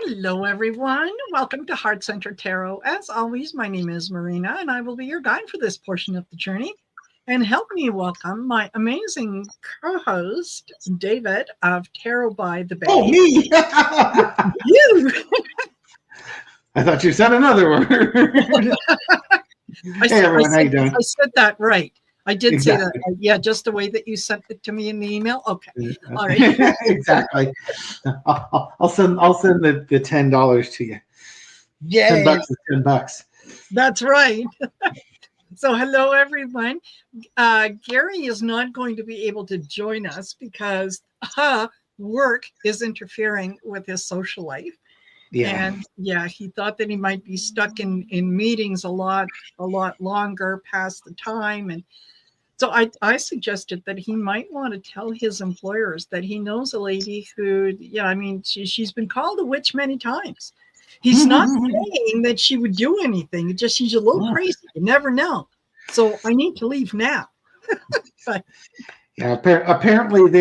Hello, everyone. Welcome to Heart Center Tarot. As always, my name is Marina, and I will be your guide for this portion of the journey. And help me welcome my amazing co-host, David of Tarot by the Bay. Oh, me! You! I thought you said another word. Hey, everyone, how you doing? I said that right. I did Exactly. say that. Yeah, just the way that you sent it to me in the email. Okay. All right. Exactly. I'll send the $10 to you. Yay. $10 is $10. That's right. So hello, everyone. Gary is not going to be able to join us because work is interfering with his social life. Yeah. And yeah, he thought that he might be stuck in meetings a lot longer past the time. And so I suggested that he might want to tell his employers that he knows a lady who, she's been called a witch many times. He's not saying that she would do anything. It's just she's a little crazy. You never know. So I need to leave now. But, yeah. Apparently,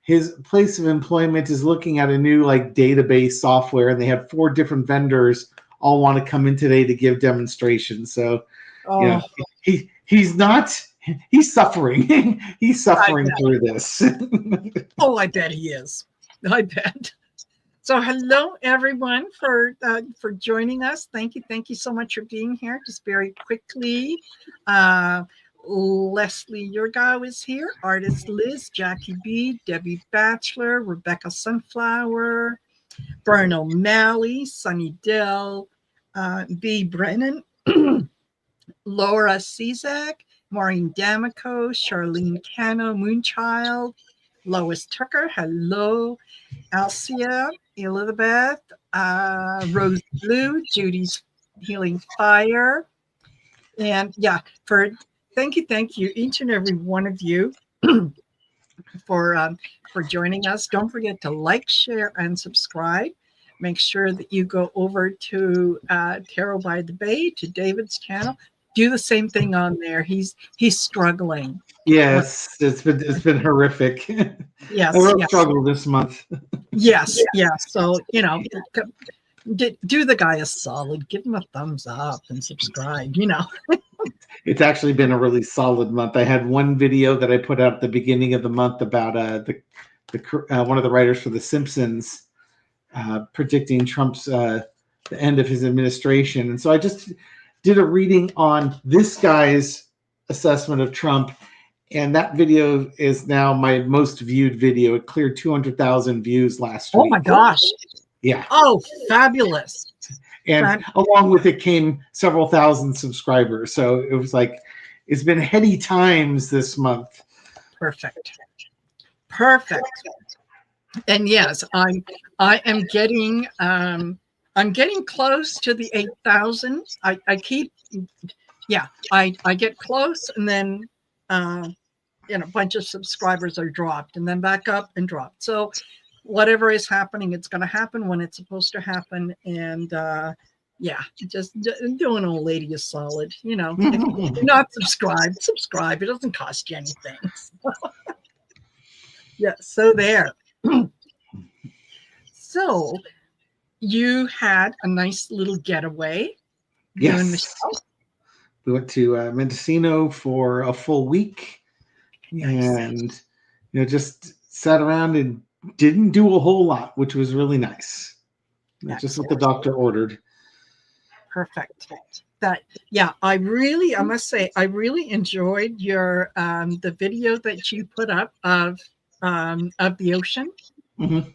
his place of employment is looking at a new database software, and they have 4 different vendors all want to come in today to give demonstrations. So, he's not. He's suffering. He's suffering through this. Oh, I bet he is. I bet. So hello, everyone, for joining us. Thank you so much for being here. Just very quickly, Leslie Yurgau is here. Artist Liz, Jackie B, Debbie Batchelor, Rebecca Sunflower, Bern O'Malley, Sunny Dill, B. Brennan, Laura Cizek, Maureen D'Amico, Charlene Cano, Moonchild, Lois Tucker, hello, Alcia, Elizabeth, Rose Blue, Judy's Healing Fire, and thank you, each and every one of you for joining us. Don't forget to like, share, and subscribe. Make sure that you go over to Tarot by the Bay, to David's channel. Do the same thing on there. He's struggling. Yes, it's been horrific. Yes, I will struggle this month. Yes. So do the guy a solid. Give him a thumbs up and subscribe. It's actually been a really solid month. I had one video that I put out at the beginning of the month about one of the writers for The Simpsons predicting Trump's the end of his administration, and so I just did a reading on this guy's assessment of Trump, and that video is now my most viewed video. It cleared 200,000 views last week. Oh my gosh. Yeah. Oh, fabulous. And along with it came several thousand subscribers. So it was it's been heady times this month. Perfect. And yes, I am getting I'm getting close to the 8,000. I get close, and then a bunch of subscribers are dropped, and then back up and dropped. So whatever is happening, it's going to happen when it's supposed to happen. And just do an old lady a solid. If you're not subscribe. It doesn't cost you anything. So there. So you had a nice little getaway. Yes. We went to Mendocino for a full week. Nice. And just sat around and didn't do a whole lot, which was really nice. That's just what the doctor ordered. Perfect. I must say, I really enjoyed your the video that you put up of the ocean. Mm-hmm.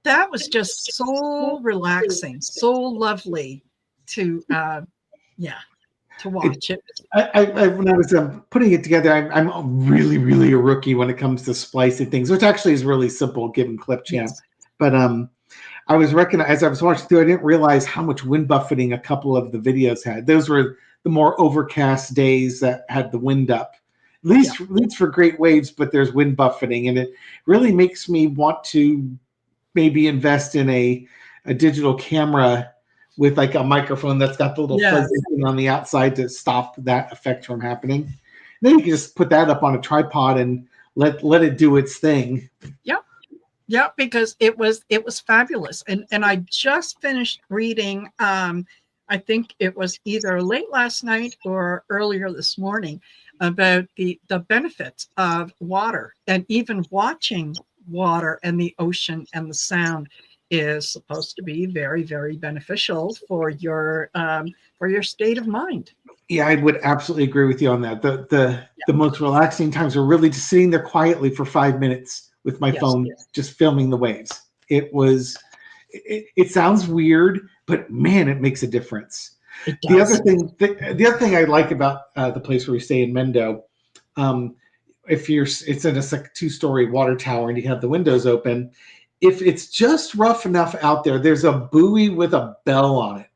That was just so relaxing, so lovely to watch it. When I was putting it together, I'm really, really a rookie when it comes to splicing things, which actually is really simple given Clip Champ. Yes. But I was as I was watching through, I didn't realize how much wind buffeting a couple of the videos had. Those were the more overcast days that had the wind up. Leads for great waves, but there's wind buffeting, and it really makes me want to maybe invest in a digital camera with a microphone that's got the little fuzzy thing on the outside to stop that effect from happening. And then you can just put that up on a tripod and let it do its thing. Yep. Yeah, because it was fabulous, and I just finished reading. I think it was either late last night or earlier this morning about the benefits of water, and even watching water and the ocean and the sound is supposed to be very, very beneficial for your state of mind. Yeah, I would absolutely agree with you on that. The most relaxing times are really just sitting there quietly for 5 minutes with my Yes, phone, just filming the waves. It sounds weird, but man, it makes a difference. it The other does. thing, the other thing I like about the place where we stay in Mendo, um, it's in a 2-story water tower and you have the windows open. If it's just rough enough out there, there's a buoy with a bell on it.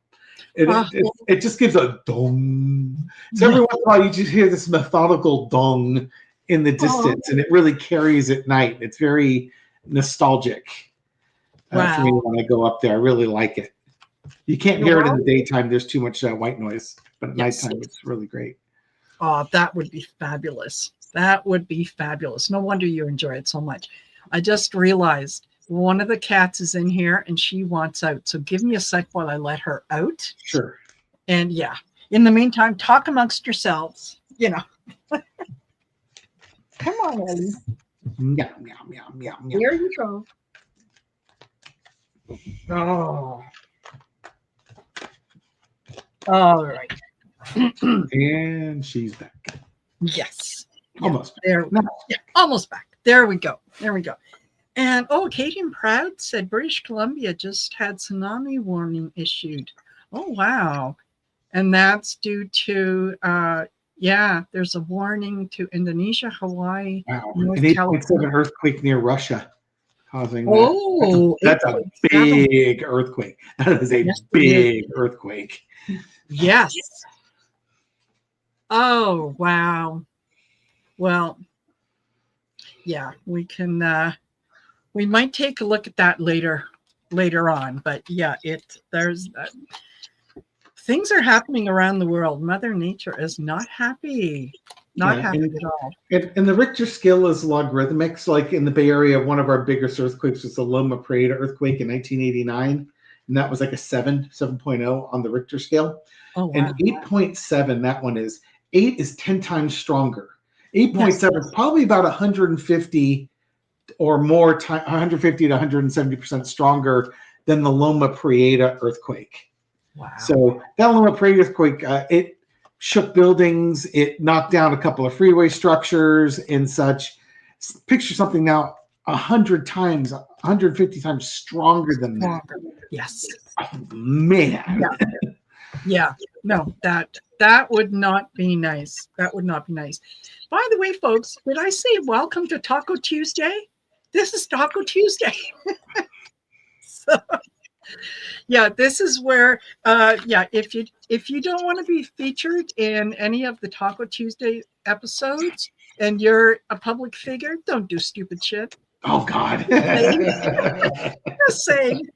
It just gives a dong. So every once in a while, you just hear this methodical dong in the distance, and it really carries at night. It's very nostalgic for me when I go up there. I really like it. You can't hear it in the daytime. There's too much white noise, but at nighttime, it's really great. Oh, that would be fabulous. That would be fabulous. No wonder you enjoy it so much. I just realized one of the cats is in here and she wants out. So give me a sec while I let her out. Sure. And yeah, in the meantime, talk amongst yourselves, you know. Come on, Ellie. Meow, meow, meow, meow, meow. Here you go. Oh. All right. And she's back. Yes. Almost. Yeah, there. Yeah, almost back. There we go. There we go. And Katie and Proud said British Columbia just had tsunami warning issued. Oh, wow. And that's due to, there's a warning to Indonesia, Hawaii, North an 8.7 California. earthquake near Russia causing that. That's a big earthquake. That is a big earthquake. Yes. Oh, wow. Well, yeah, we can, we might take a look at that later on, but yeah, there's things are happening around the world. Mother Nature is not happy. Not happy at all. And the Richter scale is logarithmic. So like in the Bay Area, one of our biggest earthquakes was the Loma Prieta earthquake in 1989. And that was like a 7.0 on the Richter scale. Oh, wow. And 8.7, that one is 8 is 10 times stronger. 8.7 is probably about 150 or more, 150 to 170% stronger than the Loma Prieta earthquake. Wow. So that Loma Prieta earthquake, it shook buildings, it knocked down a couple of freeway structures and such. Picture something now 100 times, 150 times stronger than that. Yes. Oh, man. Yeah. No, that would not be nice. That would not be nice. By the way, folks, did I say welcome to Taco Tuesday? This is Taco Tuesday. So, yeah, this is where, if you don't want to be featured in any of the Taco Tuesday episodes and you're a public figure, don't do stupid shit. Oh, God. Just saying.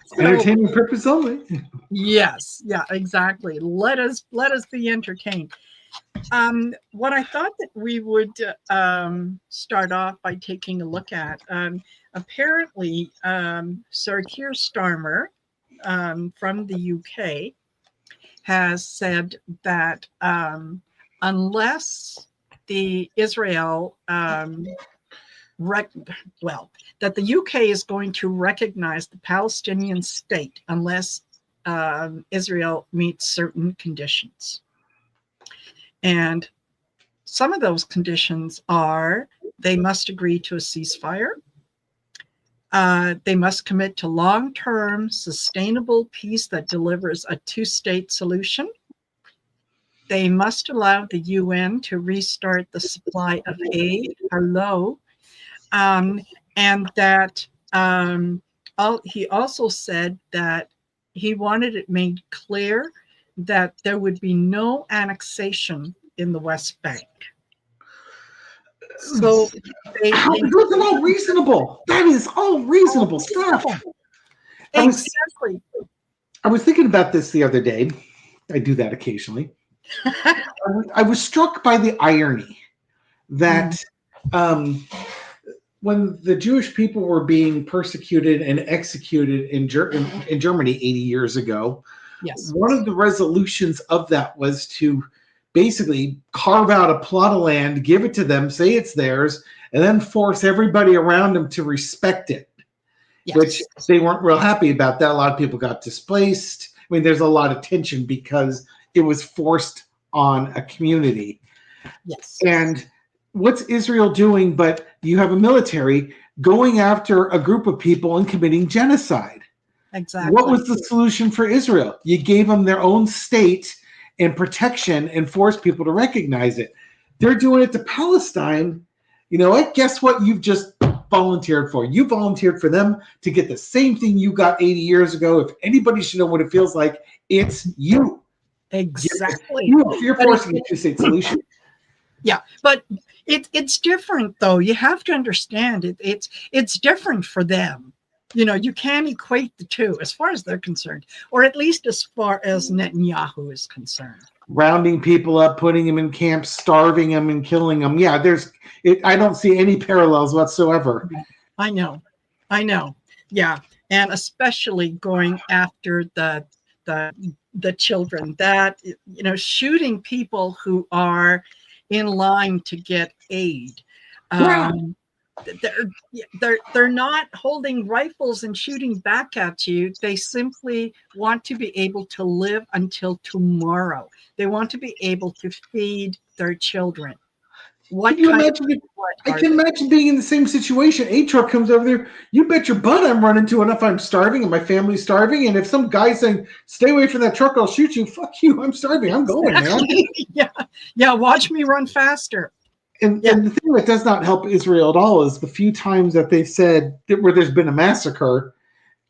So, entertainment purpose only. Yes, yeah, exactly. Let us be entertained. What I thought that we would start off by taking a look at, apparently, Sir Keir Starmer from the UK has said that unless the Israel that the UK is going to recognize the Palestinian state unless Israel meets certain conditions. And some of those conditions are they must agree to a ceasefire. They must commit to long-term sustainable peace that delivers a two-state solution. They must allow the UN to restart the supply of aid. And that he also said that he wanted it made clear that there would be no annexation in the West Bank. So those are all reasonable. That is all reasonable stuff. Exactly. I was thinking about this the other day. I do that occasionally. I was struck by the irony that when when the Jewish people were being persecuted and executed in Germany 80 years ago, Yes. one of the resolutions of that was to basically carve out a plot of land, give it to them, say it's theirs, and then force everybody around them to respect it, Yes. which they weren't real happy about that. A lot of people got displaced. I mean, there's a lot of tension because it was forced on a community. Yes. And what's Israel doing? But you have a military going after a group of people and committing genocide. Exactly. What was the solution for Israel? You gave them their own state and protection and forced people to recognize it. They're doing it to Palestine. You know what? Guess what you've just volunteered for? You volunteered for them to get the same thing you got 80 years ago. If anybody should know what it feels like, it's you. Exactly. You're forcing a two-state solution. Yeah, but it's different though. You have to understand it. It's different for them. You know, you can't equate the two as far as they're concerned, or at least as far as Netanyahu is concerned. Rounding people up, putting them in camps, starving them, and killing them. Yeah, I don't see any parallels whatsoever. I know. Yeah, and especially going after the children. That, you know, shooting people who are in line to get aid. They're not holding rifles and shooting back at you. They simply want to be able to live until tomorrow. They want to be able to feed their children. I can imagine being in the same situation. A truck comes over there. You bet your butt I'm running to it if I'm starving and my family's starving. And if some guy's saying, stay away from that truck, I'll shoot you. Fuck you. I'm starving. I'm going, man. Yeah. Watch me run faster. And the thing that does not help Israel at all is the few times that they've said where there's been a massacre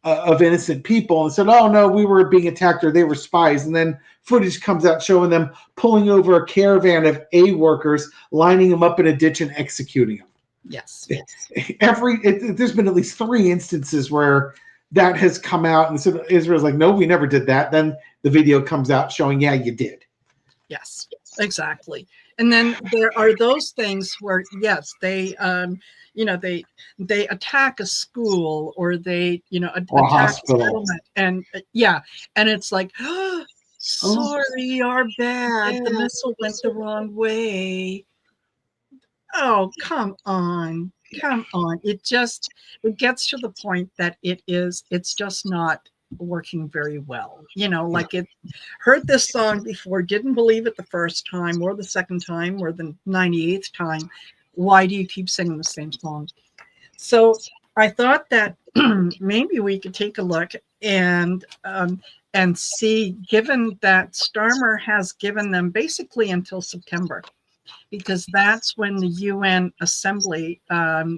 of innocent people and said, oh, no, we were being attacked or they were spies. And then footage comes out showing them pulling over a caravan of aid workers, lining them up in a ditch and executing them. Yes. There's been at least 3 instances where that has come out. And so Israel's like, no, we never did that. Then the video comes out showing, yeah, you did. Yes, exactly. And then there are those things where, yes, they attack a school or they, attack a settlement, and and it's like, oh, sorry, our bad. The missile went the wrong way. Oh, come on. It gets to the point that it's just not working very well. Like it heard this song before, didn't believe it the first time or the second time or the 98th time. Why do you keep singing the same song? So I thought that maybe we could take a look and see, given that Starmer has given them basically until September, because that's when the UN Assembly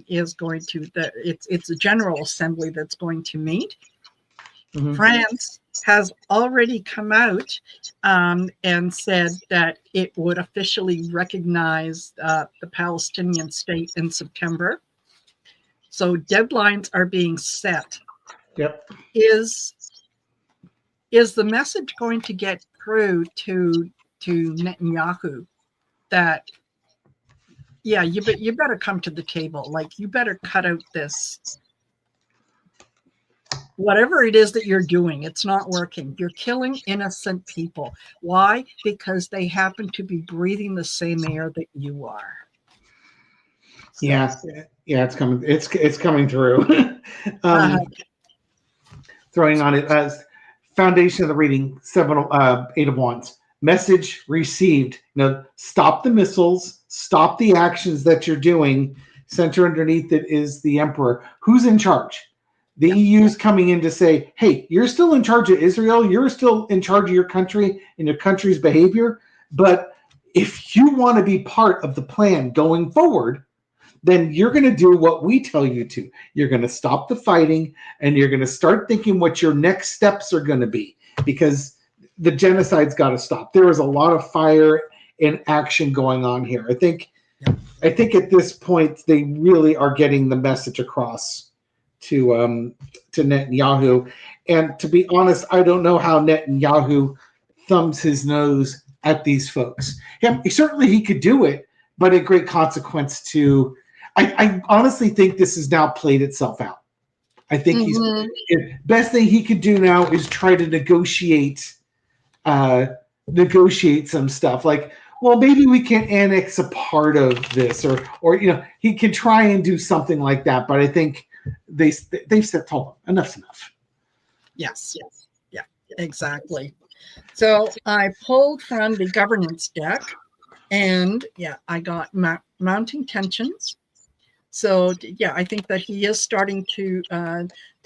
is going to, it's a General Assembly that's going to meet. Mm-hmm. France has already come out and said that it would officially recognize the Palestinian state in September. So deadlines are being set. Yep. Is the message going to get through to Netanyahu that, yeah, you better come to the table. Like, you better cut out this. Whatever it is that you're doing, it's not working. You're killing innocent people. Why? Because they happen to be breathing the same air that you are. So, yeah, it's coming. It's coming through. Throwing on it as foundation of the reading, 8 of Wands. Message received. Stop the missiles. Stop the actions that you're doing. Center underneath it is the Emperor. Who's in charge? The EU's coming in to say, hey, you're still in charge of Israel. You're still in charge of your country and your country's behavior. But if you want to be part of the plan going forward, then you're going to do what we tell you to. You're going to stop the fighting and you're going to start thinking what your next steps are going to be, because the genocide's got to stop. There is a lot of fire and action going on here. I think at this point, they really are getting the message across to Netanyahu. And to be honest, I don't know how Netanyahu thumbs his nose at these folks. Certainly he could do it, but at great consequence to, I honestly think this has now played itself out. I think best thing he could do now is try to negotiate some stuff. Like, well, maybe we can annex a part of this, or he can try and do something like that. But I think they've told him enough's enough. Yes. Yeah, exactly. So I pulled from the governance deck, and I got mounting tensions. So I think that he is starting to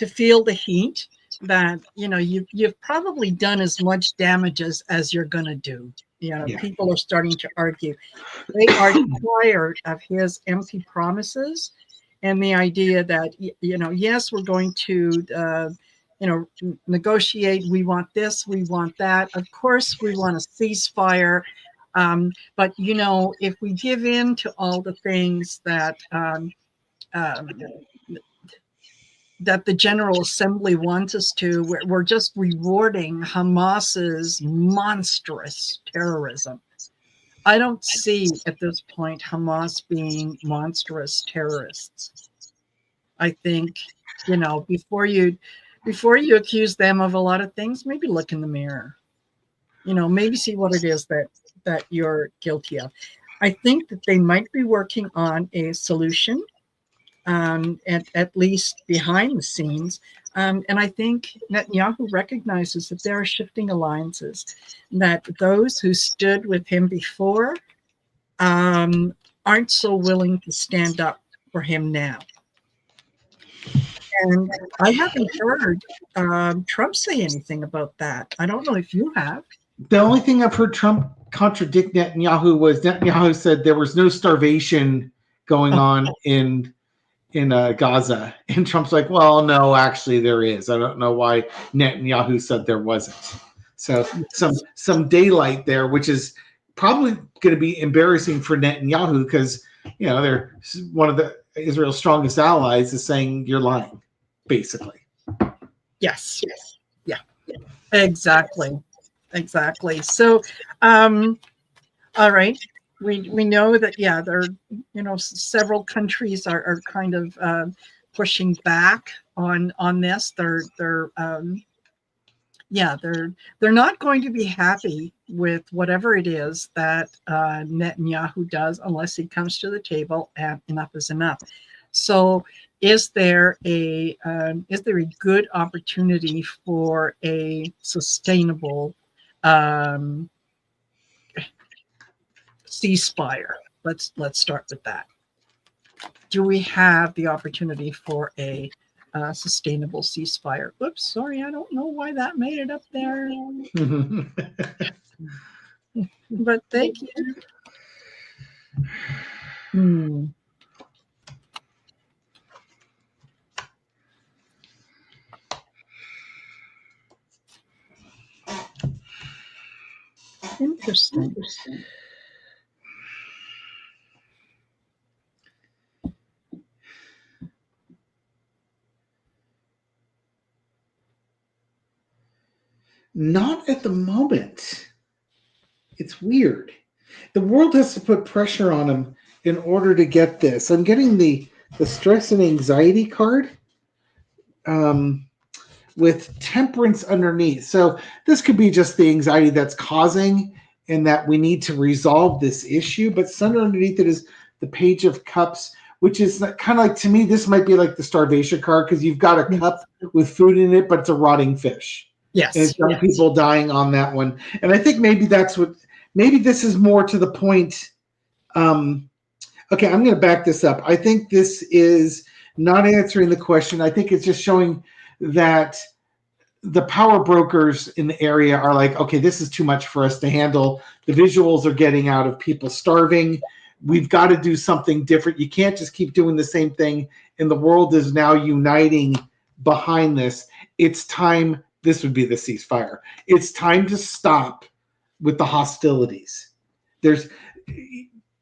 feel the heat. That you've probably done as much damage as you're going to do. People are starting to argue. They are tired of his empty promises and the idea that yes, we're going to negotiate. We want this, we want that. Of course, we want a ceasefire. But if we give in to all the things that that the General Assembly wants us to, we're just rewarding Hamas's monstrous terrorism. I don't see at this point Hamas being monstrous terrorists. I think, before you accuse them of a lot of things, maybe look in the mirror. Maybe see what it is that you're guilty of. I think that they might be working on a solution, at least behind the scenes. And I think Netanyahu recognizes that there are shifting alliances, that those who stood with him before aren't so willing to stand up for him now. And I haven't heard Trump say anything about that. I don't know if you have. The only thing I've heard Trump contradict Netanyahu was Netanyahu said there was no starvation going on in Gaza, and Trump's like, well, no, actually there is. I don't know why Netanyahu said there wasn't. So some daylight there, which is probably going to be embarrassing for Netanyahu because they're one of Israel's strongest allies is saying you're lying, basically. Yes. Yeah. Exactly. So, all right. We know that there several countries are kind of pushing back on this. They're not going to be happy with whatever it is that Netanyahu does unless he comes to the table and enough is enough. So is there a good opportunity for a sustainable ceasefire? Let's start with that. Do we have the opportunity for a sustainable ceasefire? Oops, sorry, I don't know why that made it up there. But thank you. Interesting. Not at the moment. It's weird. The world has to put pressure on him in order to get this. I'm getting the stress and anxiety card with temperance underneath. So this could be just the anxiety that's causing and that we need to resolve this issue. But underneath it is the Page of Cups, which is kind of like, to me, this might be like the starvation card because you've got a cup with food in it, but it's a rotting fish. Yes. And it's young people dying on that one. And I think maybe maybe this is more to the point. Okay, I'm going to back this up. I think this is not answering the question. I think it's just showing that the power brokers in the area are like, okay, this is too much for us to handle. The visuals are getting out of people starving. We've got to do something different. You can't just keep doing the same thing. And the world is now uniting behind this. It's time. This would be the ceasefire. It's time to stop with the hostilities. The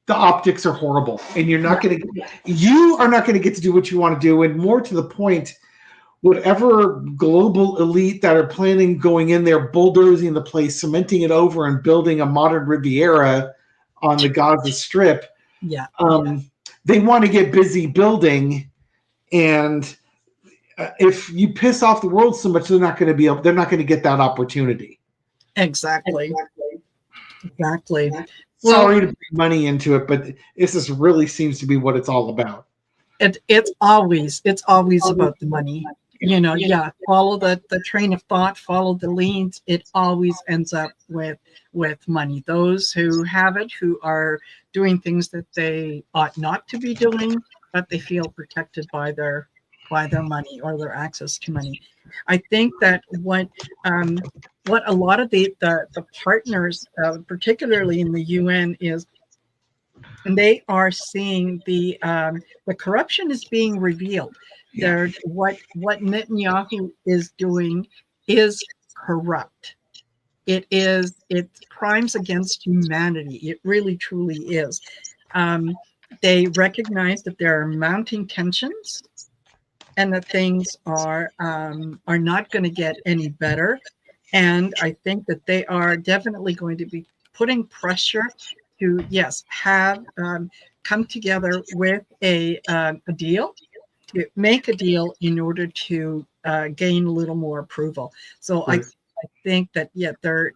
optics are horrible, and you are not going to get to do what you want to do. And more to the point, whatever global elite that are planning going in there, bulldozing the place, cementing it over, and building a modern Riviera on the Gaza Strip. they want to get busy building, and if you piss off the world so much, they're not going to get that opportunity. Exactly. Exactly. Sorry to bring money into it, but this really seems to be what it's all about. It's always about the money. Follow the train of thought, follow the leads. It always ends up with money. Those who have it, who are doing things that they ought not to be doing, but they feel protected by their money or their access to money. I think that what a lot of the partners, particularly in the UN, is, and they are seeing the corruption is being revealed. Yeah. What Netanyahu is doing is corrupt. It's crimes against humanity. It really truly is. They recognize that there are mounting tensions, and that things are not going to get any better. And I think that they are definitely going to be putting pressure to, yes, have come together with a deal, to make a deal in order to gain a little more approval. So right. I think that, they're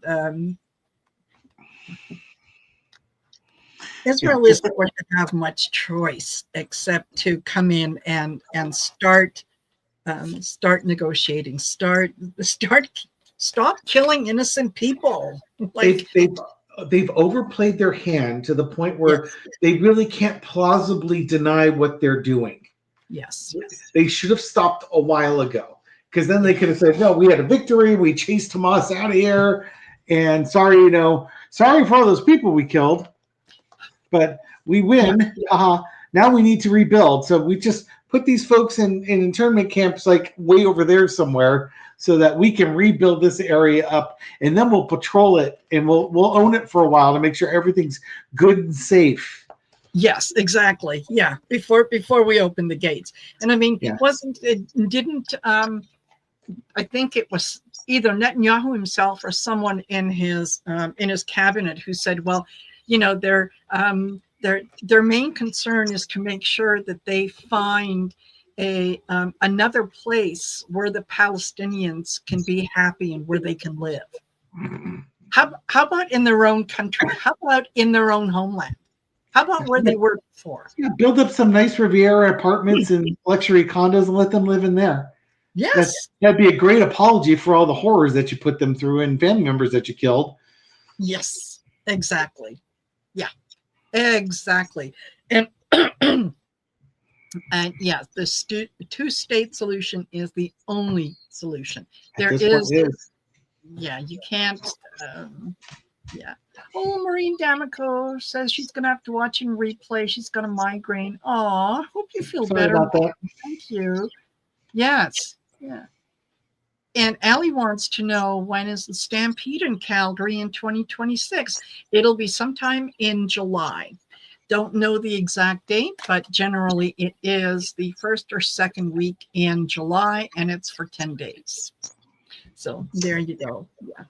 Israel isn't going to have much choice except to come in and start negotiating, stop killing innocent people. Like they've overplayed their hand to the point where they really can't plausibly deny what they're doing. Yes. They should have stopped a while ago, because then they could have said, no, we had a victory, we chased Hamas out of here, and sorry for all those people we killed, but we win. Now we need to rebuild. So we just put these folks in internment camps like way over there somewhere, so that we can rebuild this area up, and then we'll patrol it, and we'll own it for a while to make sure everything's good and safe. Yes, exactly. Yeah, before we open the gates. And I mean, it didn't. I think it was either Netanyahu himself or someone in his cabinet who said, well, their main concern is to make sure that they find another place where the Palestinians can be happy and where they can live. How about in their own country? How about in their own homeland? How about where they work before? Yeah, build up some nice Riviera apartments and luxury condos and let them live in there. Yes. That'd be a great apology for all the horrors that you put them through and family members that you killed. Yes, exactly. Yeah, exactly. And and yes, the two-state solution is the only solution. There is. Yeah, you can't. Oh, Marine D'Amico says she's going to have to watch and replay. She's got a migraine. Oh, hope you feel better. About that. Thank you. Yes. Yeah. And Allie wants to know, when is the Stampede in Calgary in 2026? It'll be sometime in July. Don't know the exact date, but generally it is the first or second week in July, and it's for 10 days. So there you go. Yeah.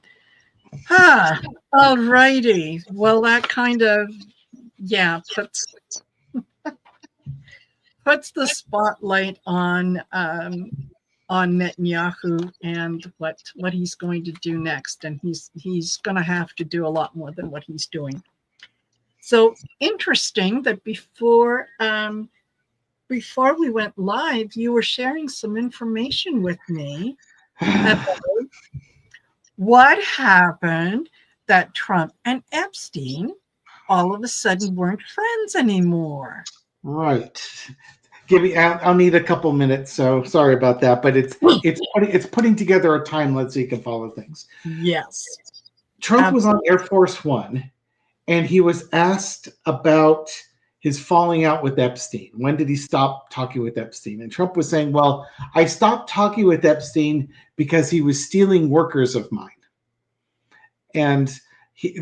All righty. Well, that kind of, puts the spotlight on Netanyahu and what he's going to do next. And he's going to have to do a lot more than what he's doing. So interesting that before we went live, you were sharing some information with me about what happened that Trump and Epstein all of a sudden weren't friends anymore. Right. I'll need a couple minutes, so sorry about that. But it's putting together a timeline so you can follow things. Yes. Trump was on Air Force One, and he was asked about his falling out with Epstein. When did he stop talking with Epstein? And Trump was saying, well, I stopped talking with Epstein because he was stealing workers of mine. And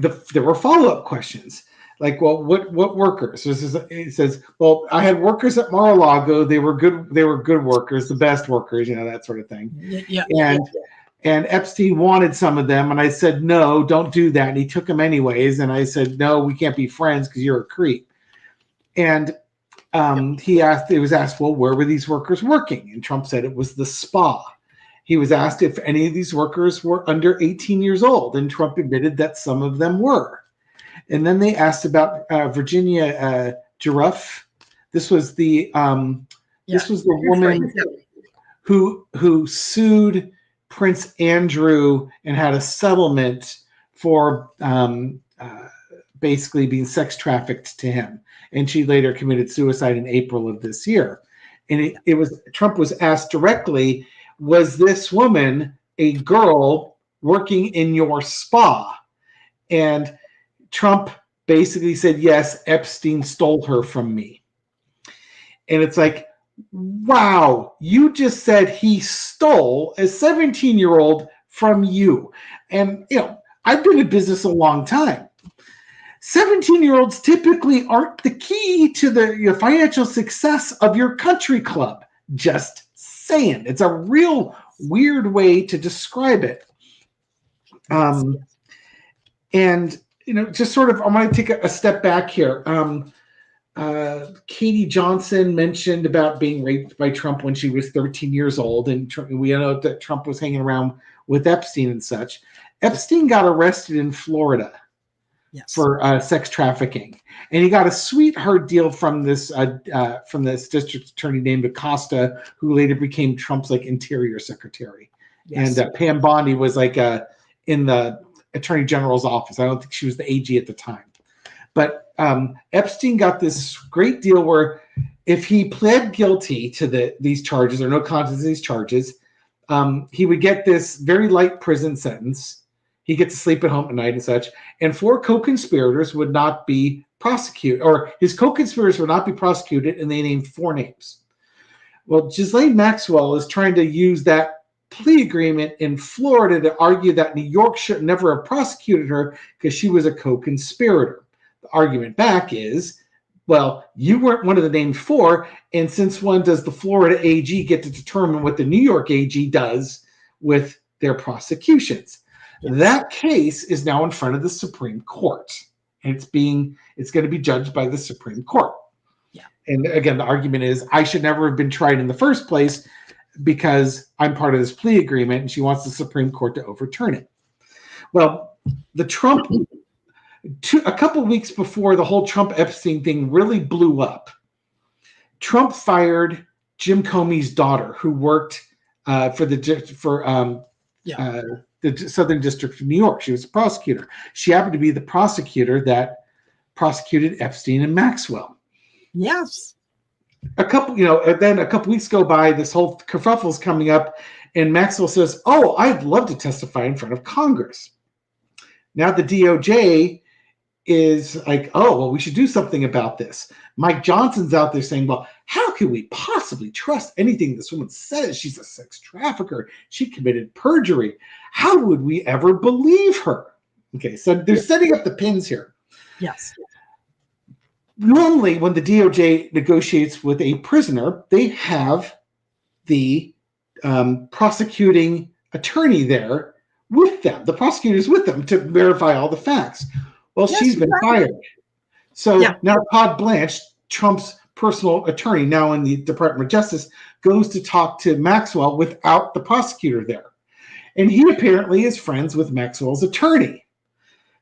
there were follow-up questions. Like, well, what workers? He says, well, I had workers at Mar-a-Lago. They were good workers, the best workers, that sort of thing. Yeah. And Epstein wanted some of them, and I said, no, don't do that. And he took them anyways. And I said, no, we can't be friends because you're a creep. And He was asked, well, where were these workers working? And Trump said it was the spa. He was asked if any of these workers were under 18 years old, and Trump admitted that some of them were. And then they asked about Virginia Giroux. This was the woman who sued Prince Andrew and had a settlement for basically being sex trafficked to him. And she later committed suicide in April of this year. And Trump was asked directly, was this woman a girl working in your spa? And Trump basically said, yes, Epstein stole her from me. And it's like, wow, you just said he stole a 17-year-old from you. And, I've been in business a long time. 17-year-olds typically aren't the key to your financial success of your country club. Just saying. It's a real weird way to describe it. And, just sort of, I'm going to take a step back here. Katie Johnson mentioned about being raped by Trump when she was 13 years old. And we know that Trump was hanging around with Epstein and such. Epstein got arrested in Florida for sex trafficking. And he got a sweetheart deal from this district attorney named Acosta, who later became Trump's interior secretary. Yes. And Pam Bondi was in the attorney general's office. I don't think she was the AG at the time. But Epstein got this great deal where if he pled guilty to these charges or no contest to these charges, he would get this very light prison sentence. He'd get to sleep at home at night and such. And 4 co-conspirators would not be prosecuted, or his co-conspirators would not be prosecuted, and they named 4 names. Well, Ghislaine Maxwell is trying to use that plea agreement in Florida to argue that New York should never have prosecuted her because she was a co-conspirator. The argument back is, well, you weren't one of the named 4, and since when does the Florida AG get to determine what the New York AG does with their prosecutions? Yes. That case is now in front of the Supreme Court, and it's going to be judged by the Supreme Court. Yeah. And again, the argument is I should never have been tried in the first place because I'm part of this plea agreement, and she wants the Supreme Court to overturn it. Well, a couple weeks before the whole Trump-Epstein thing really blew up, Trump fired Jim Comey's daughter, who worked for the Southern District of New York. She was a prosecutor. She happened to be the prosecutor that prosecuted Epstein and Maxwell. Yes. Then a couple weeks go by, this whole kerfuffle's coming up, and Maxwell says, oh, I'd love to testify in front of Congress. Now the DOJ is like, oh, well, we should do something about this. Mike Johnson's out there saying, well, how can we possibly trust anything this woman says? She's a sex trafficker. She committed perjury. How would we ever believe her? Okay, so they're setting up the pins here. Yes. Normally, when the DOJ negotiates with a prisoner, they have the prosecuting attorney there with them. The prosecutor's with them to verify all the facts. Well, she's been fired. So now Todd Blanche, Trump's personal attorney, now in the Department of Justice, goes to talk to Maxwell without the prosecutor there. And he apparently is friends with Maxwell's attorney.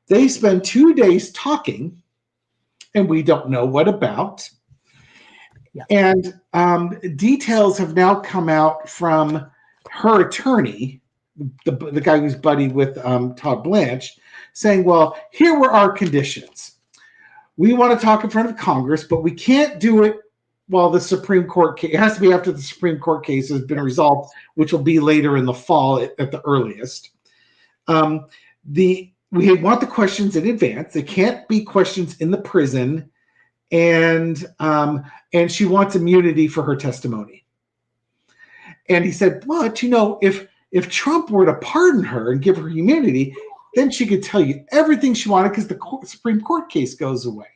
They spend 2 days talking, and we don't know what about. Yeah. And details have now come out from her attorney, the guy who's buddy with Todd Blanche, saying, well, here were our conditions. We want to talk in front of Congress, but we can't do it while the Supreme Court case, it has to be after the Supreme Court case has been resolved, which will be later in the fall at the earliest. We want the questions in advance. They can't be questions in the prison, and she wants immunity for her testimony. And he said, but if Trump were to pardon her and give her immunity, then she could tell you everything she wanted because the Supreme Court case goes away.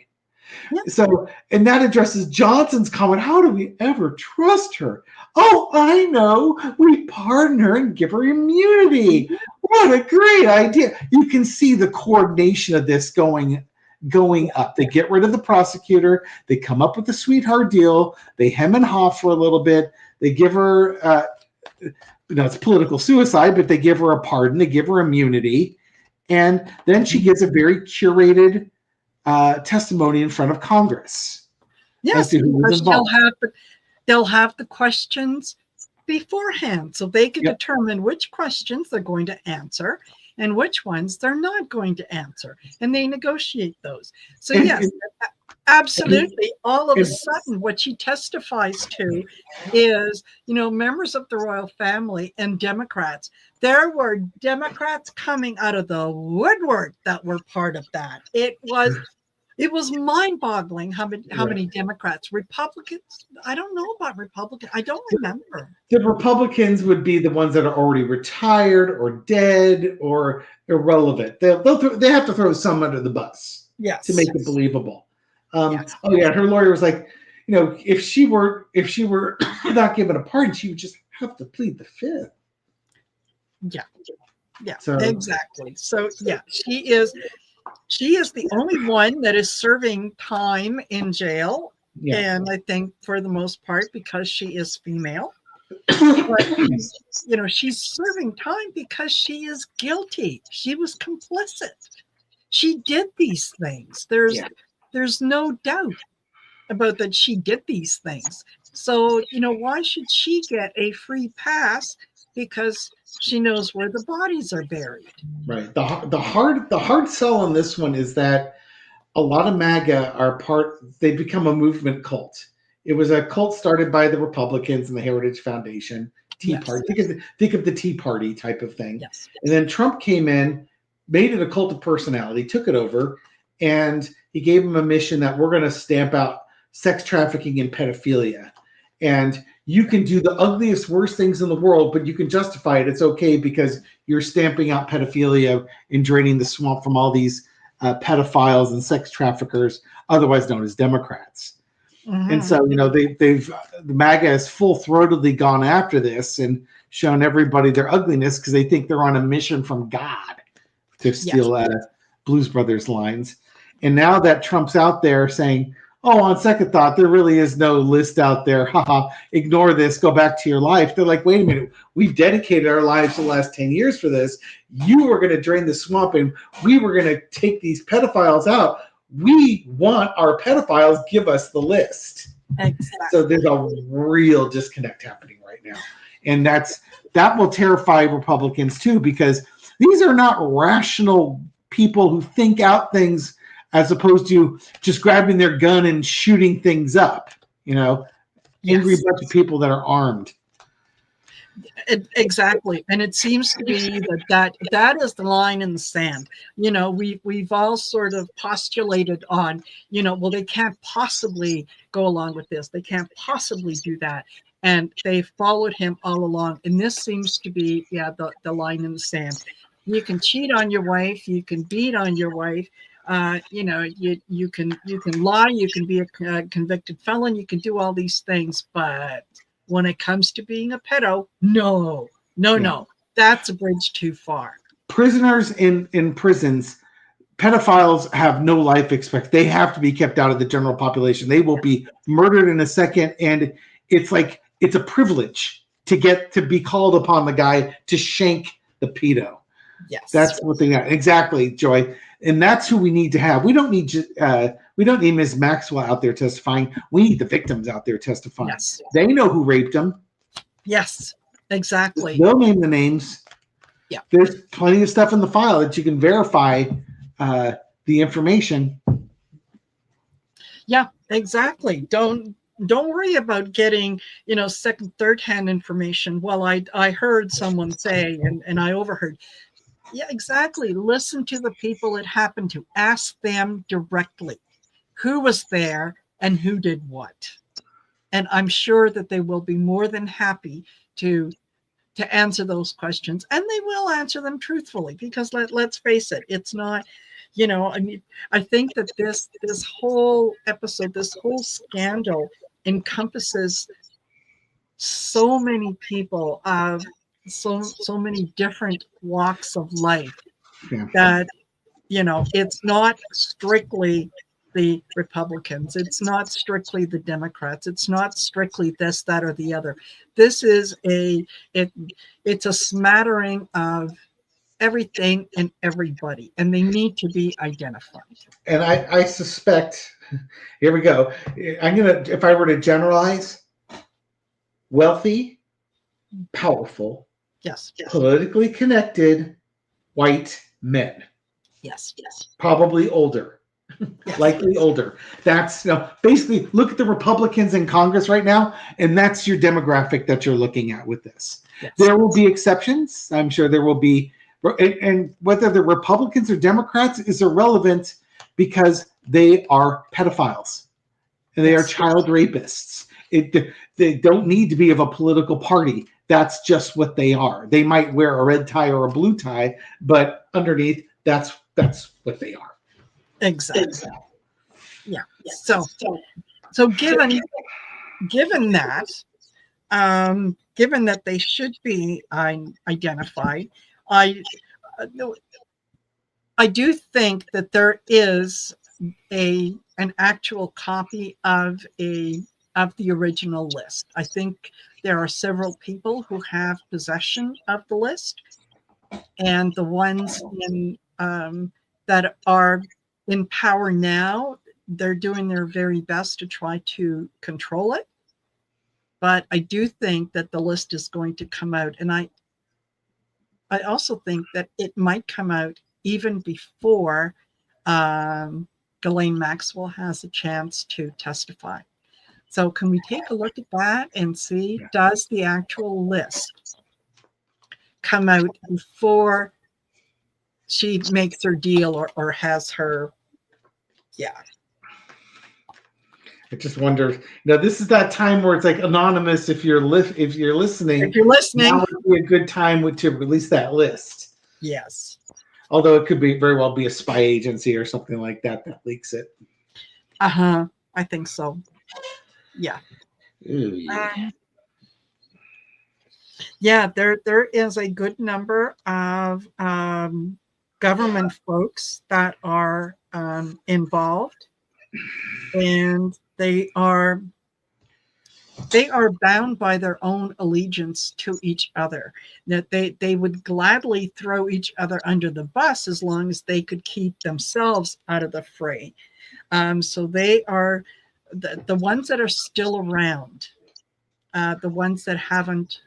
Yeah. So, and that addresses Johnson's comment, how do we ever trust her? Oh, I know. We pardon her and give her immunity. What a great idea. You can see the coordination of this going going up. They get rid of the prosecutor. They come up with a sweetheart deal. They hem and haw for a little bit. They give her, it's political suicide, but they give her a pardon. They give her immunity. And then she gives a very curated testimony in front of Congress. Yes, because they'll have the questions beforehand, so they can determine which questions they're going to answer and which ones they're not going to answer, and they negotiate those. So yes, absolutely. All of a sudden, what she testifies to is, members of the royal family and Democrats. There were Democrats coming out of the woodwork that were part of that. It was mind-boggling how many Democrats. Republicans, I don't know about Republicans. I don't remember. The Republicans would be the ones that are already retired or dead or irrelevant. They have to throw some under the bus to make it believable. Yes. Oh yeah, her lawyer was like, if she were not given a pardon, she would just have to plead the fifth. Yeah, so, exactly. So yeah, she is the only one that is serving time in jail. Yeah. And I think for the most part, because she is female, but she's serving time because she is guilty. She was complicit. She did these things. There's no doubt about that she did these things. So, why should she get a free pass? Because she knows where the bodies are buried. Right. The hard sell on this one is that a lot of MAGA they become a movement cult. It was a cult started by the Republicans and the Heritage Foundation, Tea Party. Think of the Tea Party type of thing. Yes. And then Trump came in, made it a cult of personality, took it over, and he gave them a mission that we're going to stamp out sex trafficking and pedophilia. And you can do the ugliest, worst things in the world, but you can justify it. It's okay because you're stamping out pedophilia and draining the swamp from all these pedophiles and sex traffickers, otherwise known as Democrats. Mm-hmm. And so, the MAGA has full-throatedly gone after this and shown everybody their ugliness because they think they're on a mission from God, to steal Blues Brothers lines. And now that Trump's out there saying, oh, on second thought, there really is no list out there. Haha, ignore this, go back to your life. They're like, wait a minute, we've dedicated our lives the last 10 years for this. You were going to drain the swamp and we were going to take these pedophiles out. We want our pedophiles, give us the list. Exactly. So there's a real disconnect happening right now. And that will terrify Republicans too, because these are not rational people who think out things as opposed to just grabbing their gun and shooting things up, angry bunch of people that are armed. Exactly. And it seems to be that is the line in the sand. We've all sort of postulated on, well, they can't possibly go along with this. They can't possibly do that. And they followed him all along. And this seems to be, the line in the sand. You can cheat on your wife. You can beat on your wife. You can lie, you can be a convicted felon, you can do all these things, but when it comes to being a pedo, no, that's a bridge too far. Prisoners in prisons, pedophiles have no life expectancy. They have to be kept out of the general population. They will be murdered in a second, and it's a privilege to get to be called upon the guy to shank the pedo. Yes, that's what they got. Exactly, Joy. And that's who we need to have. We don't need Ms. Maxwell out there testifying. We need the victims out there testifying. Yes. They know who raped them. Yes, exactly. They'll name the names. Yeah. There's plenty of stuff in the file that you can verify the information. Yeah, exactly. Don't worry about getting, second, third-hand information. Well, I heard someone say, and I overheard. Yeah, exactly. Listen to the people it happened to. Ask them directly who was there and who did what. And I'm sure that they will be more than happy to answer those questions. And they will answer them truthfully, because let's face it, it's not, I think that this whole episode, this whole scandal encompasses so many people of so many different walks of life that it's not strictly the Republicans. It's not strictly the Democrats. It's not strictly this, that, or the other. This is it's a smattering of everything and everybody, and they need to be identified. And I suspect, here we go. If I were to generalize, wealthy, powerful, Yes. politically connected, white men. Yes. Probably older. Yes. Likely older. That's basically look at the Republicans in Congress right now, and that's your demographic that you're looking at with this. Yes. There will be exceptions. I'm sure there will be, and whether they're Republicans or Democrats is irrelevant because they are pedophiles and they are child rapists. They don't need to be of a political party. That's just what they are. They might wear a red tie or a blue tie, but underneath, that's what they are. Exactly. Yeah. So given that, given that they should be identified, I do think that there is an actual copy of the original list. I think there are several people who have possession of the list, and the ones that are in power now, they're doing their very best to try to control it. But I do think that the list is going to come out, and I also think that it might come out even before Ghislaine Maxwell has a chance to testify. So can we take a look at that and see, does the actual list come out before she makes her deal or has her, I just wonder. This is that time where it's like anonymous. If you're listening, if you're listening, now would be a good time to release that list. Yes. Although it could very well be a spy agency or something like that leaks it. I think so. Yeah. Ooh, yeah. There is a good number of government folks that are involved, and they are bound by their own allegiance to each other, that they would gladly throw each other under the bus as long as they could keep themselves out of the fray. So they are the ones that are still around, the ones that haven't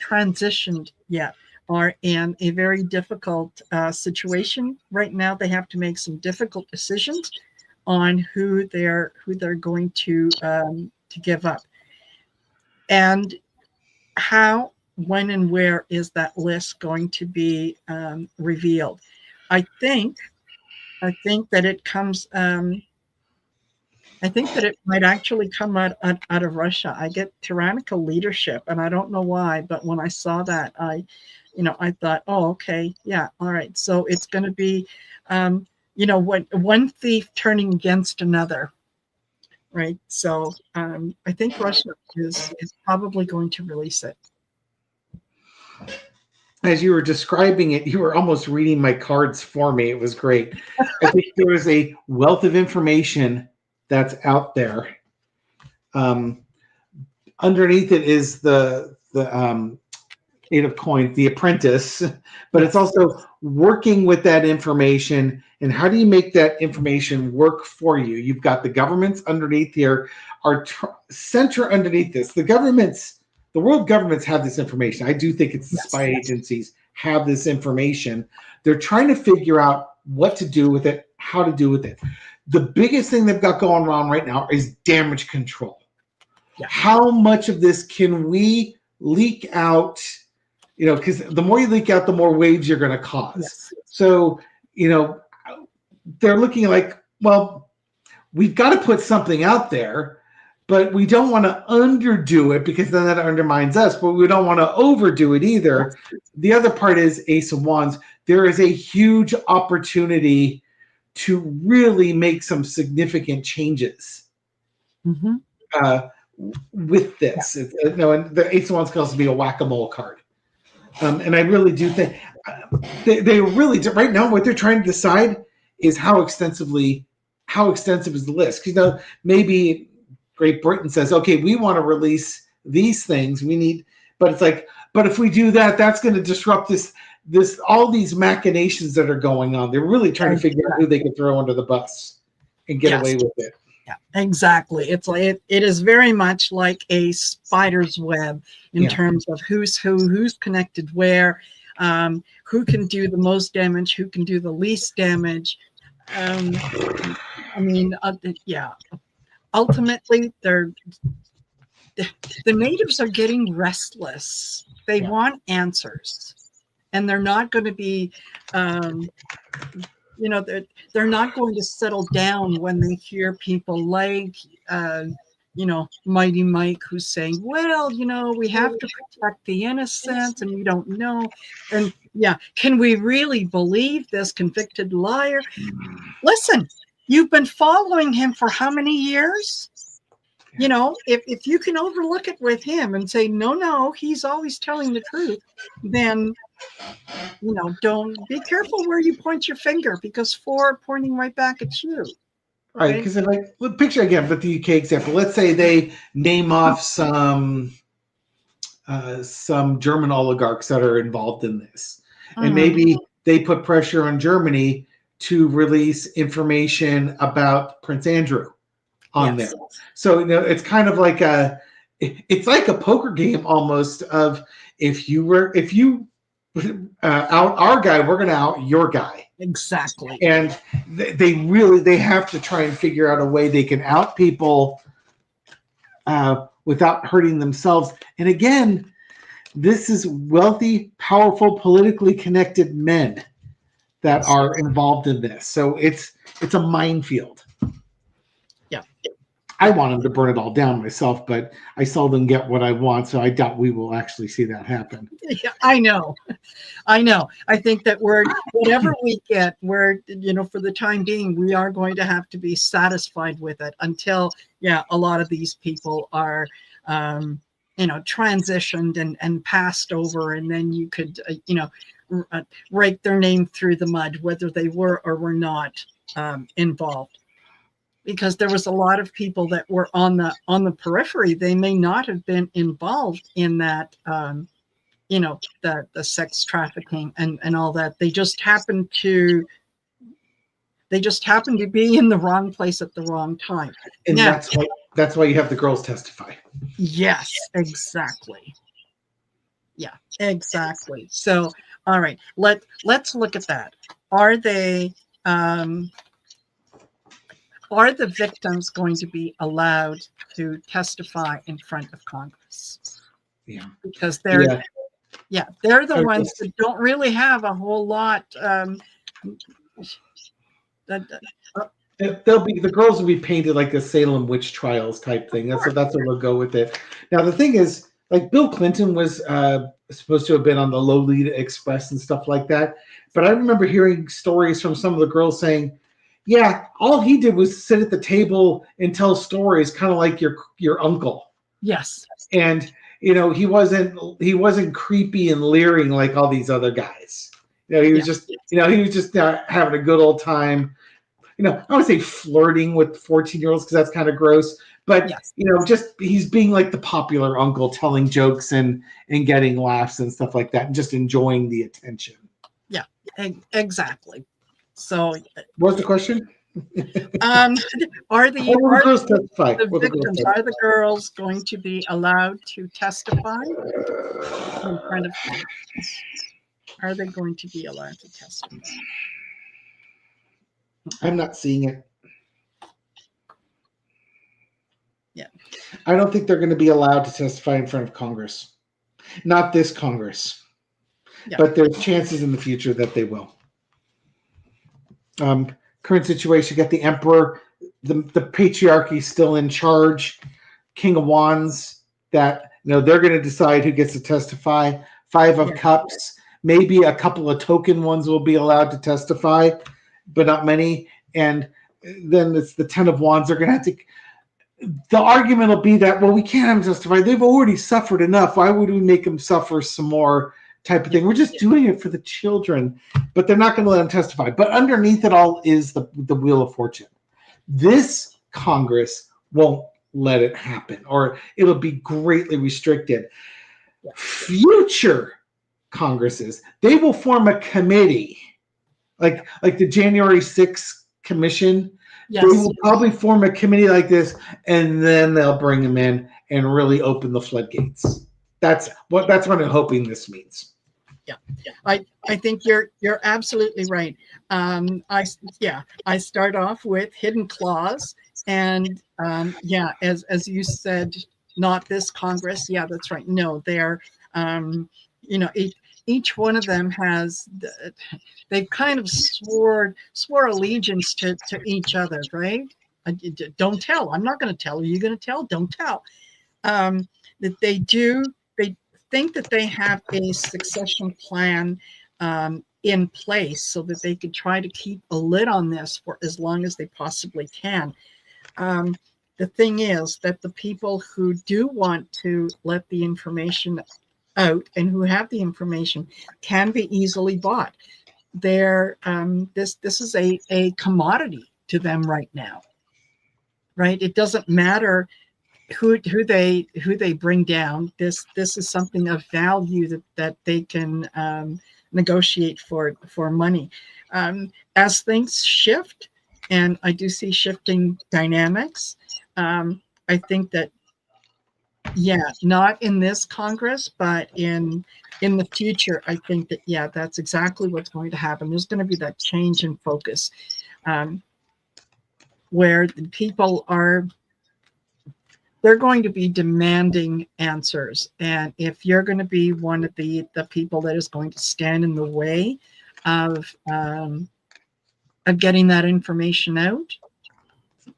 transitioned yet, are in a very difficult situation right now. They have to make some difficult decisions on who they're going to give up, and how, when, and where is that list going to be revealed. I think that it comes. I think that it might actually come out of Russia. I get tyrannical leadership, and I don't know why, but when I saw that, I thought, oh, okay, yeah, all right. So it's going to be, one thief turning against another, right? So I think Russia is probably going to release it. As you were describing it, you were almost reading my cards for me. It was great. I think there is a wealth of information that's out there. Underneath it is the Eight of Coins, the Apprentice, but it's also working with that information, and how do you make that information work for you? You've got the governments underneath here, center underneath this. The world governments have this information. I do think it's the spy agencies have this information. They're trying to figure out what to do with it, how to do with it. The biggest thing they've got going on right now is damage control. Yeah. How much of this can we leak out? Because the more you leak out, the more waves you're going to cause. Yes. So, they're looking like, well, we've got to put something out there, but we don't want to underdo it because then that undermines us, but we don't want to overdo it either. Yes. The other part is Ace of Wands. There is a huge opportunity to really make some significant changes with this. Yeah. And the Ace of Wands can also be a whack-a-mole card. And I really do think They really right now what they're trying to decide is how extensive is the list. Because maybe Great Britain says, okay, we want to release these things. We need, but it's like, but if we do that, that's going to disrupt this all these machinations that are going on. They're really trying to figure out who they can throw under the bus and get away with it. Yeah, exactly. It's like it is very much like a spider's web in terms of who's connected where, who can do the most damage, who can do the least damage. I mean, ultimately, the natives are getting restless. They want answers, and they're not going to be. They're not going to settle down when they hear people like, Mighty Mike, who's saying, well, we have to protect the innocent and we don't know. And can we really believe this convicted liar? Listen, you've been following him for how many years? If you can overlook it with him and say, no, he's always telling the truth, then don't be careful where you point your finger, because four pointing right back at you. Right, because picture again, but the UK example. Let's say they name off some German oligarchs that are involved in this, and maybe they put pressure on Germany to release information about Prince Andrew on there. So it's kind of like it's like a poker game almost. Of if you out our guy, we're going to out your guy. Exactly. And they have to try and figure out a way they can out people without hurting themselves. And again, this is wealthy, powerful, politically connected men that are involved in this. So it's a minefield. Yeah. I want them to burn it all down myself, but I seldom get what I want, so I doubt we will actually see that happen. Yeah, I know. I think that whatever we get, for the time being, we are going to have to be satisfied with it until, a lot of these people are, transitioned and passed over, and then you could, rake their name through the mud, whether they were or were not involved. Because there was a lot of people that were on the periphery. They may not have been involved in that, the sex trafficking and all that. They just happened to be in the wrong place at the wrong time. And that's why you have the girls testify. Yes, exactly. Yeah, exactly. So, all right, let's look at that. Are the victims going to be allowed to testify in front of Congress? Yeah. Because they're the ones that don't really have a whole lot. The girls will be painted like the Salem witch trials type thing. That's what we'll go with it. Now the thing is, like Bill Clinton was supposed to have been on the Lolita Express and stuff like that, but I remember hearing stories from some of the girls saying, yeah, all he did was sit at the table and tell stories, kind of like your uncle. Yes. And he wasn't creepy and leering like all these other guys. He was just having a good old time. I would say flirting with 14-year-olds because that's kind of gross. But just he's being like the popular uncle, telling jokes and getting laughs and stuff like that, and just enjoying the attention. Yeah, exactly. So, what's the question? Are the girls going to be allowed to testify in front of Congress? Are they going to be allowed to testify? I'm not seeing it. Yeah. I don't think they're going to be allowed to testify in front of Congress. Not this Congress. Yeah. But there's chances in the future that they will. Current situation, you got the emperor, the patriarchy still in charge, King of Wands, that they're going to decide who gets to testify. Five of Cups, maybe a couple of token ones will be allowed to testify, but not many. And then it's the 10 of Wands. They're going to have to. The argument will be that, well, we can't have them testify. They've already suffered enough. Why would we make them suffer some more type of thing. We're just doing it for the children, but they're not going to let them testify. But underneath it all is the Wheel of Fortune. This Congress won't let it happen, or it'll be greatly restricted. Future Congresses, they will form a committee, like the January 6th commission. Yes. They will probably form a committee like this, and then they'll bring them in and really open the floodgates. That's what I'm hoping this means. Yeah. I think you're absolutely right. I start off with hidden clause, and as you said, not this Congress. Yeah, that's right. No, they're each one of them has they've kind of swore allegiance to each other, right? Don't tell. I'm not going to tell. Are you going to tell? Don't tell. That they think that they have a succession plan in place so that they could try to keep a lid on this for as long as they possibly can. The thing is that the people who do want to let the information out and who have the information can be easily bought. This is a commodity to them right now, right? It doesn't matter who they bring down. This is something of value that they can negotiate for money. As things shift, and I do see shifting dynamics, I think that not in this Congress, but in the future, I think that that's exactly what's going to happen. There's going to be that change in focus, where the people they're going to be demanding answers. And if you're going to be one of the people that is going to stand in the way of getting that information out,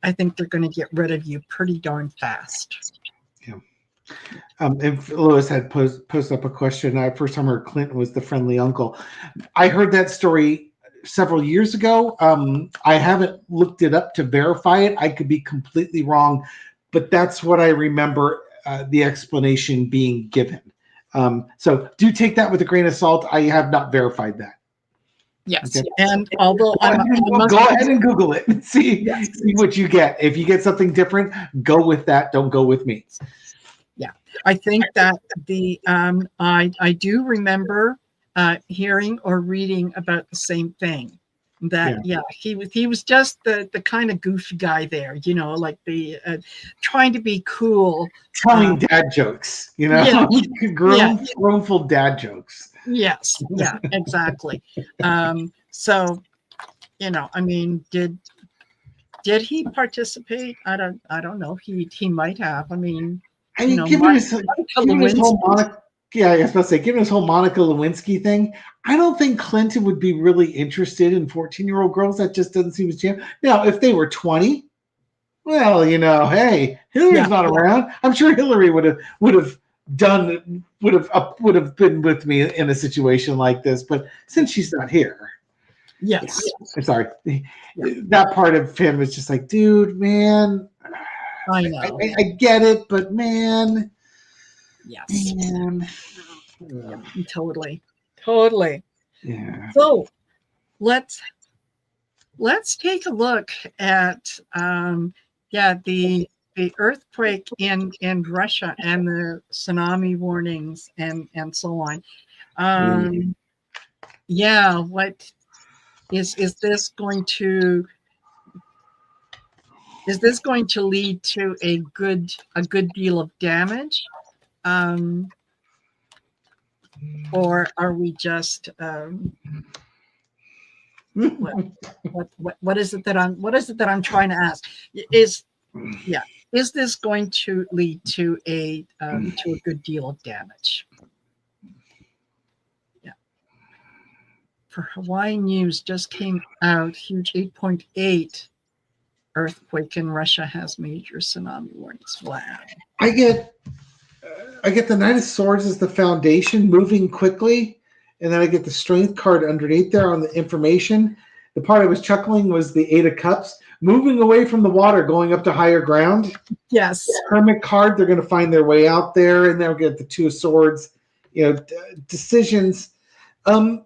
I think they're going to get rid of you pretty darn fast. Yeah. If Lois had posted up a question, first time I heard Clinton was the friendly uncle. I heard that story several years ago. I haven't looked it up to verify it. I could be completely wrong, but that's what I remember the explanation being given. So do take that with a grain of salt. I have not verified that. Yes, okay. And although go ahead and Google it and see what you get. If you get something different, go with that. Don't go with me. Yeah, I think that I do remember hearing or reading about the same thing. That he was just the kind of goofy guy there, like the trying to be cool, telling dad jokes, groomful dad jokes. Yes, yeah, exactly. So, I mean, did he participate? I don't know. He might have. I mean, given his whole Monica, I was about to say, given his whole Monica Lewinsky thing, I don't think Clinton would be really interested in 14-year-old girls. That just doesn't seem his jam. Now, if they were 20, well, hey, Hillary's not around. I'm sure Hillary would have been with me in a situation like this, but since she's not here, I'm sorry. That part of him is just like, dude, man, I know. I get it, but man, man. Totally. Yeah. So let's take a look at the earthquake in Russia and the tsunami warnings and so on. What is this going to lead to a good deal of damage, or are we just what is it that I'm trying to ask? Is this going to lead to a good deal of damage? Yeah. For Hawaii News just came out, huge 8.8 earthquake in Russia has major tsunami warnings. Wow. I get the Knight of Swords as the foundation, moving quickly, and then I get the Strength card underneath there on the information. The part I was chuckling was the Eight of Cups, moving away from the water, going up to higher ground. Yes. The Hermit card, they're going to find their way out there, and they'll get the Two of Swords decisions. I'm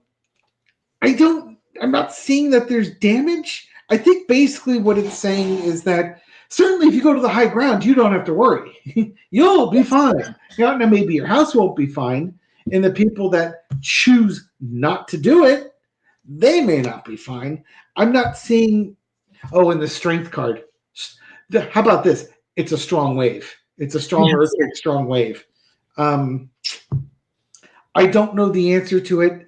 not seeing that there's damage. I think basically what it's saying is that certainly if you go to the high ground, you don't have to worry. You'll be fine. Now maybe your house won't be fine, and the people that choose not to do it, they may not be fine. I'm not seeing. Oh, and the strength card. How about this? It's a strong wave. It's a strong earthquake, strong wave. I don't know the answer to it.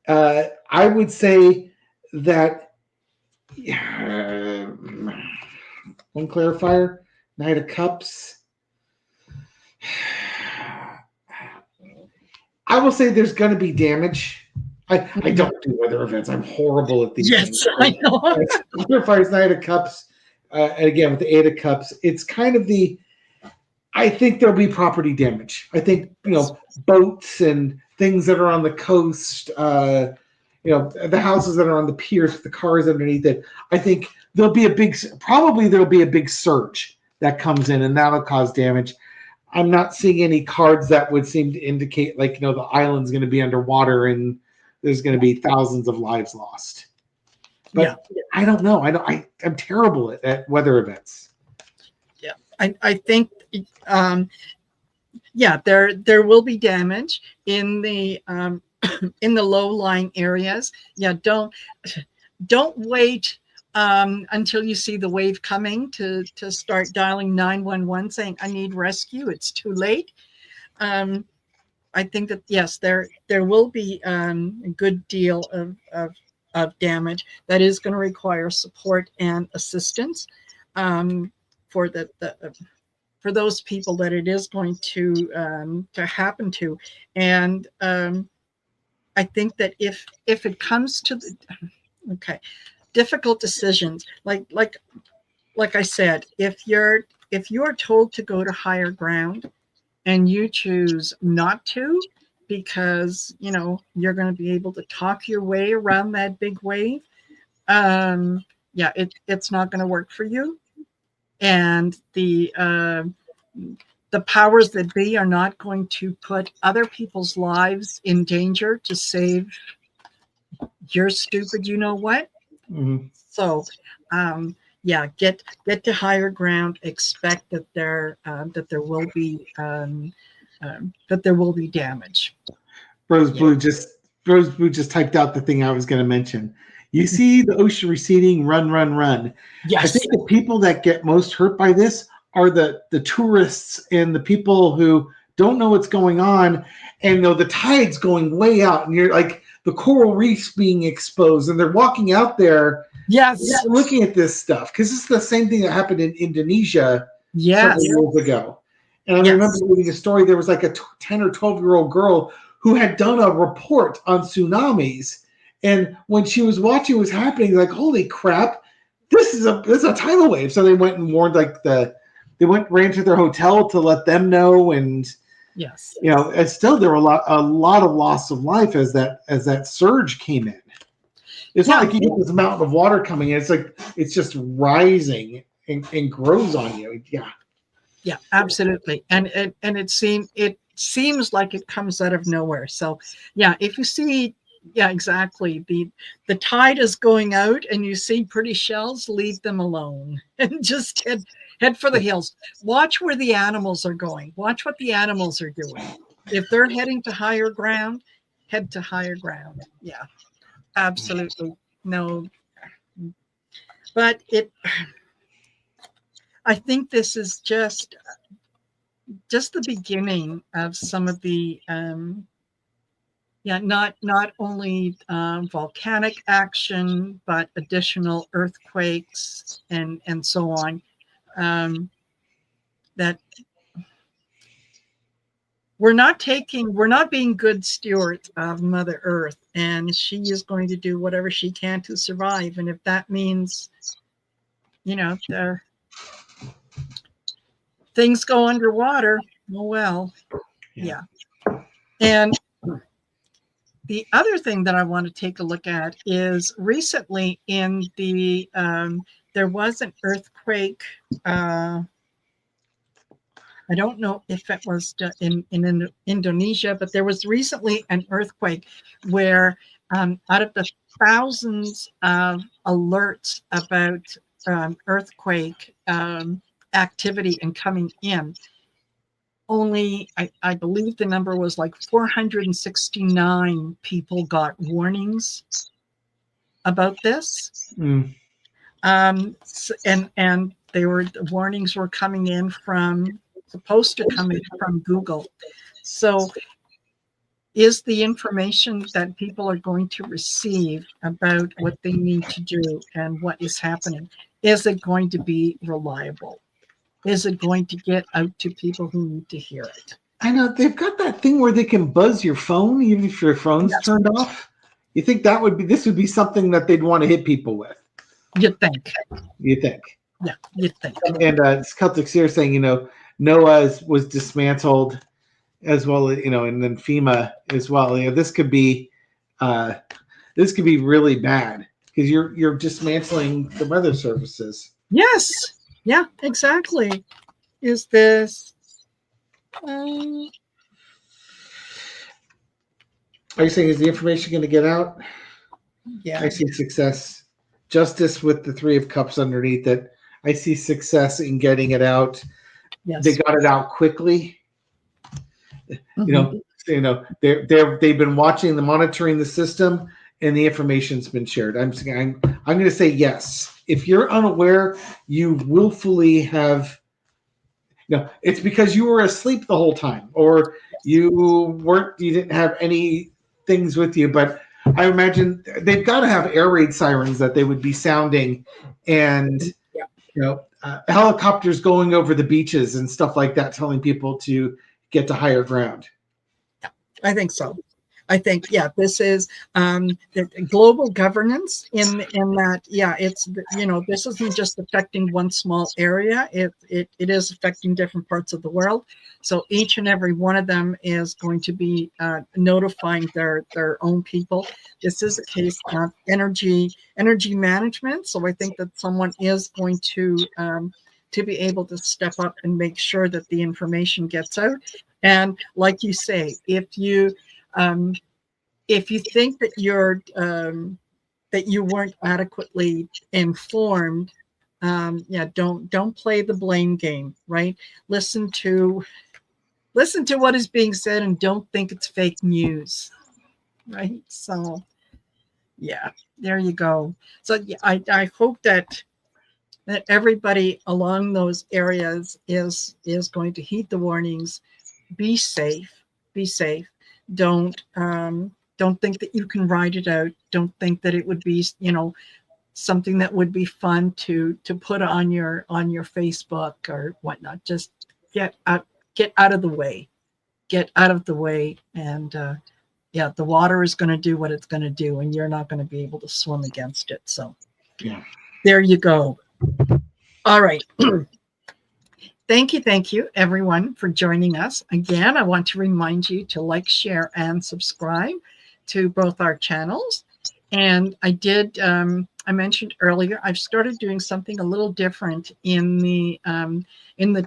I would say that one clarifier, Knight of Cups. I will say there's going to be damage. I don't do weather events. I'm horrible at these things. I know. Clarifiers, Knight of Cups, and again with the Eight of Cups, it's kind of the. I think there'll be property damage. I think boats and things that are on the coast, the houses that are on the piers with the cars underneath it. I think there'll be a big surge that comes in, and that'll cause damage. I'm not seeing any cards that would seem to indicate the island's going to be underwater and there's going to be thousands of lives lost. But I don't know. I'm terrible at weather events. Yeah, I think. There will be damage in the in the low-lying areas. Yeah, don't wait until you see the wave coming to start dialing 911 saying I need rescue. It's too late. I think that yes, there will be a good deal of damage that is going to require support and assistance for for those people that it is going to happen to. And I think that if it comes to difficult decisions, like I said, if you're told to go to higher ground and you choose not to because you're going to be able to talk your way around that big wave, it's not going to work for you. And the powers that be are not going to put other people's lives in danger to save your stupid what. Mm-hmm. So get to higher ground. Expect that there will be damage. Rose Blue just typed out the thing I was going to mention. You see the ocean receding, run. Yes. I think the people that get most hurt by this are the tourists and the people who don't know what's going on, and the tide's going way out, and you're like the coral reefs being exposed, and they're walking out there, looking at this stuff because it's the same thing that happened in Indonesia several years ago. And I remember reading a story. There was like a 10 or 12-year-old girl who had done a report on tsunamis. And when she was watching what was happening, like, holy crap, this is a tidal wave. So they went and warned ran to their hotel to let them know. And and still there were a lot of loss of life as that surge came in. It's not like you get this mountain of water coming in. It's like it's just rising and grows on you. Yeah, absolutely. And it seems like it comes out of nowhere. So if you see exactly. The tide is going out and you see pretty shells, leave them alone and just head for the hills. Watch where the animals are going. Watch what the animals are doing. If they're heading to higher ground, head to higher ground. Yeah, absolutely. No. But I think this is just the beginning of some of the not only volcanic action, but additional earthquakes and so on. That we're not being good stewards of Mother Earth, and she is going to do whatever she can to survive. And if that means, things go underwater, well, yeah. And the other thing that I want to take a look at is recently in there was an earthquake. I don't know if it was in Indonesia, but there was recently an earthquake where out of the thousands of alerts about earthquake activity and coming in, only I believe the number was like 469 people got warnings about this. Mm. And the warnings were coming in supposed to come in from Google. So is the information that people are going to receive about what they need to do and what is happening, is it going to be reliable? Is it going to get out to people who need to hear it? I know they've got that thing where they can buzz your phone even if your phone's Yes. turned off. You think this would be something that they'd want to hit people with? You'd think. You think? Yeah, you'd think. And Celtic's here saying, NOAA was dismantled as well, and then FEMA as well. This could be really bad because you're dismantling the weather services. Yes. Yeah, exactly. Is this? Are you saying is the information going to get out? Yeah. I see success. Justice with the 3 of Cups underneath it. I see success in getting it out. Yes. They got it out quickly. Mm-hmm. They've been monitoring the system, and the information's been shared. I'm going to say yes. If you're unaware, you willfully have. It's because you were asleep the whole time, or you didn't have any things with you. But I imagine they've got to have air raid sirens that they would be sounding, and helicopters going over the beaches and stuff like that, telling people to get to higher ground. I think so. I think, this is the global governance in that, it's, this isn't just affecting one small area. It is affecting different parts of the world. So each and every one of them is going to be notifying their own people. This is a case of energy management. So I think that someone is going to be able to step up and make sure that the information gets out. And like you say, if you think that that you weren't adequately informed, don't play the blame game, right? Listen to what is being said and don't think it's fake news, right? So, there you go. So I hope that everybody along those areas is going to heed the warnings. Be safe. Don't think that you can ride it out. Don't think that it would be, something that would be fun to put on your Facebook or whatnot. Just get out of the way. Get out of the way, and the water is going to do what it's going to do, and you're not going to be able to swim against it. So, there you go. All right. Thank you, everyone, for joining us. Again, I want to remind you to like, share, and subscribe to both our channels. And I mentioned earlier, I've started doing something a little different in the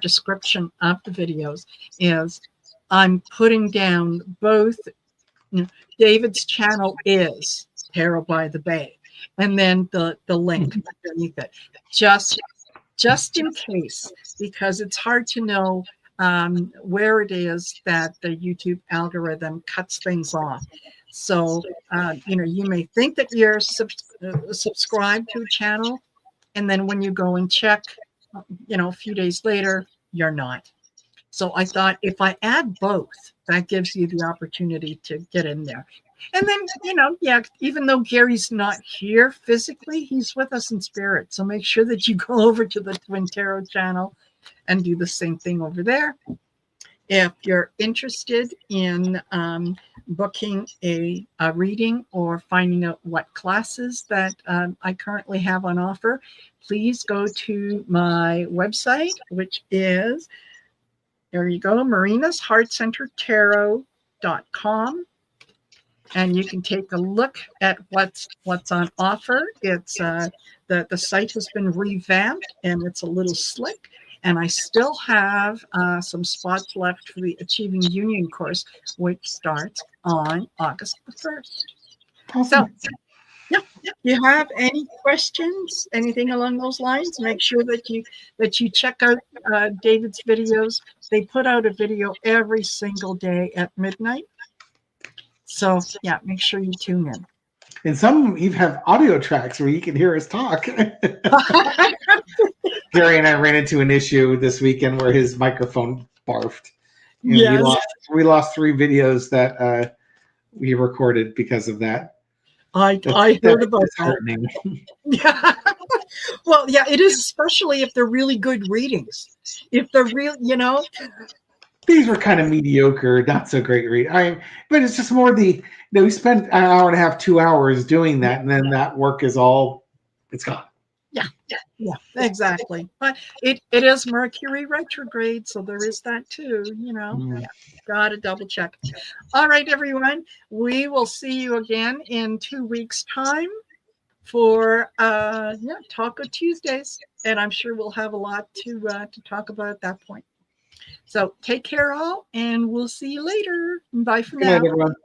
description of the videos. Is I'm putting down both. David's channel is Tarot by the Bay, and then the link underneath it. Just in case, because it's hard to know where it is that the YouTube algorithm cuts things off. So, you may think that you're subscribed to a channel, and then when you go and check, a few days later, you're not. So I thought if I add both, that gives you the opportunity to get in there. And then, even though Gary's not here physically, he's with us in spirit. So make sure that you go over to the Twin Tarot channel and do the same thing over there. If you're interested in booking a reading or finding out what classes that I currently have on offer, please go to my website, which is, there you go, marinasheartcentertarot.com. And you can take a look at what's on offer. It's the site has been revamped and it's a little slick. And I still have some spots left for the Achieving Union course, which starts on August the 1st. Awesome. So, yeah, you have any questions, anything along those lines, make sure that you check out David's videos. They put out a video every single day at midnight. So, yeah, make sure you tune in. And some even have audio tracks where you can hear us talk. Gary and I ran into an issue this weekend where his microphone barfed. And Yes. we lost 3 videos that we recorded because of that. I heard about that. Yeah. Well, yeah, it is, especially if they're really good readings. If they're real, These were kind of mediocre, not so great read. But it's just more we spent an hour and a half, 2 hours doing that, and then that work is it's gone. Yeah, exactly. But it is Mercury retrograde, so there is that too, Yeah, gotta double check. All right, everyone. We will see you again in 2 weeks' time for Taco Tuesdays. And I'm sure we'll have a lot to talk about at that point. So take care all, and we'll see you later. Bye for now. Good night, everyone.